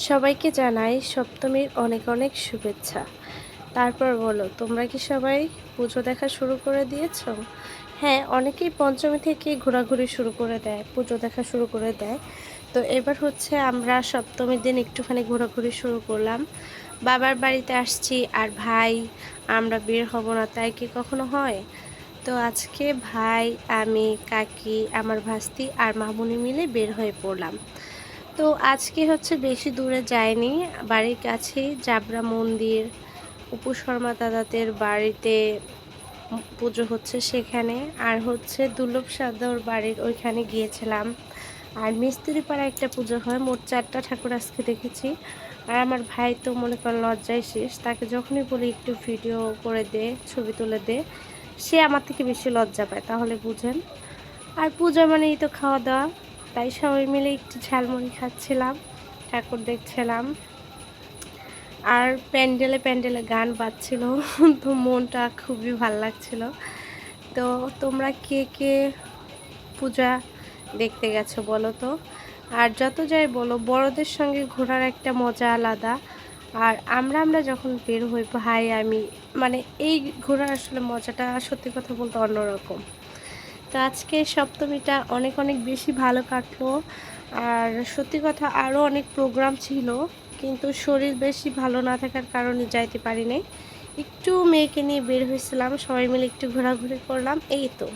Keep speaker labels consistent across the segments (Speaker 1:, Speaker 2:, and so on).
Speaker 1: সবাইকে জানাই সপ্তমীর অনেক অনেক শুভেচ্ছা। তারপর বলো, তোমরা কি সবাই পুজো দেখা শুরু করে দিয়েছো? হ্যাঁ, অনেকেই পঞ্চমী থেকে ঘোরাঘুরি শুরু করে দেয়, পুজো দেখা শুরু করে দেয়। তো এবার হচ্ছে আমরা সপ্তমীর দিন একটুখানি ঘোরাঘুরি শুরু করলাম। বাবার বাড়িতে আসছি আর ভাই, আমরা বের হব না তাই কি কখনো হয়? তো আজকে ভাই, আমি, কাকি, আমার ভাস্তি আর মামুনি মিলে বের হয়ে পড়লাম। তো আজকে হচ্ছে বেশি দূরে যায়নি, বাড়ির কাছেই জাবরা মন্দির, অপু শর্মা দাদাদের বাড়িতে পুজো হচ্ছে সেখানে, আর হচ্ছে দুর্লভ সাদর বাড়ির ওইখানে গিয়েছিলাম। আর মিস্ত্রিপাড়া একটা পুজো হয়, মোট 4টা ঠাকুর আজকে দেখেছি। আর আমার ভাই তো মনে করেন লজ্জায় শেষ, তাকে যখনই বলি একটু ভিডিও করে দে, ছবি তুলে দে, সে আমার থেকে বেশি লজ্জা পায়, তাহলে বুঝেন। আর পূজা মানেই তো খাওয়া দাওয়া, তাই সবাই মিলে একটু ঝালমুড়ি খাচ্ছিলাম, ঠাকুর দেখছিলাম। আর প্যান্ডেলে প্যান্ডেলে গান বাজছিল তো মনটা খুবই ভাল লাগছিল। তো তোমরা কে কে পূজা দেখতে গেছো বলো তো? আর যত যাই বলো, বড়দের সঙ্গে ঘোরার একটা মজা আলাদা। আর আমরা যখন বের হই, ভাই আমি, মানে এই ঘোরার আসলে মজাটা সত্যি কথা বলতে অন্যরকম। তো আজকে সপ্তমীটা অনেক অনেক বেশি ভালো কাটলো। আর সত্যি কথা, আরও অনেক প্রোগ্রাম ছিল, কিন্তু শরীর বেশি ভালো না থাকার কারণে যাইতে পারি নাই। একটু মেয়েকে নিয়ে বের হয়েছিলাম, সবাই মিলে একটু ঘোরাঘুরি করলাম, এই তো।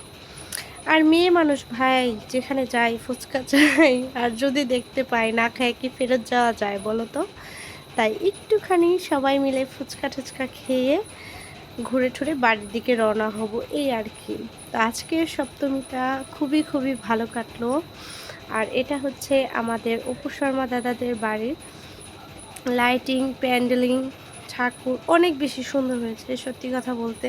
Speaker 1: আর মেয়ে মানুষ ভাই, যেখানে যাই ফুচকা চাই, আর যদি দেখতে পাই না খায় কি ফেরত যাওয়া যায় বলো তো? তাই একটুখানি সবাই মিলে ফুচকা টুচকা খেয়ে ঘুরে টুরে বাড়ির দিকে রওনা হব, এই আর কি। তো আজকের সপ্তমীটা খুবই খুবই ভালো কাটলো। আর এটা হচ্ছে আমাদের অপু শর্মা দাদাদের বাড়ির লাইটিং, প্যান্ডেলিং, ঠাকুর অনেক বেশি সুন্দর হয়েছে। সত্যি কথা বলতে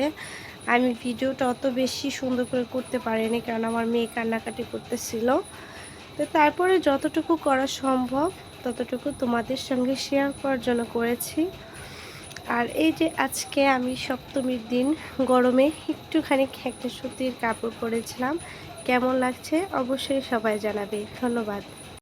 Speaker 1: আমি ভিডিওটা অত বেশি সুন্দর করে করতে পারিনি, কারণ আমার মেয়ে কান্নাকাটি করতেছিল। তো তারপরে যতটুকু করা সম্ভব ততটুকু তোমাদের সঙ্গে শেয়ার করার জন্য করেছি। আর এই যে আজকে আমি সপ্তমীর দিন গরমে একটুখানি একটা সুতির কাপড় পরেছিলাম, কেমন লাগছে অবশ্যই সবাই জানাবে। ধন্যবাদ।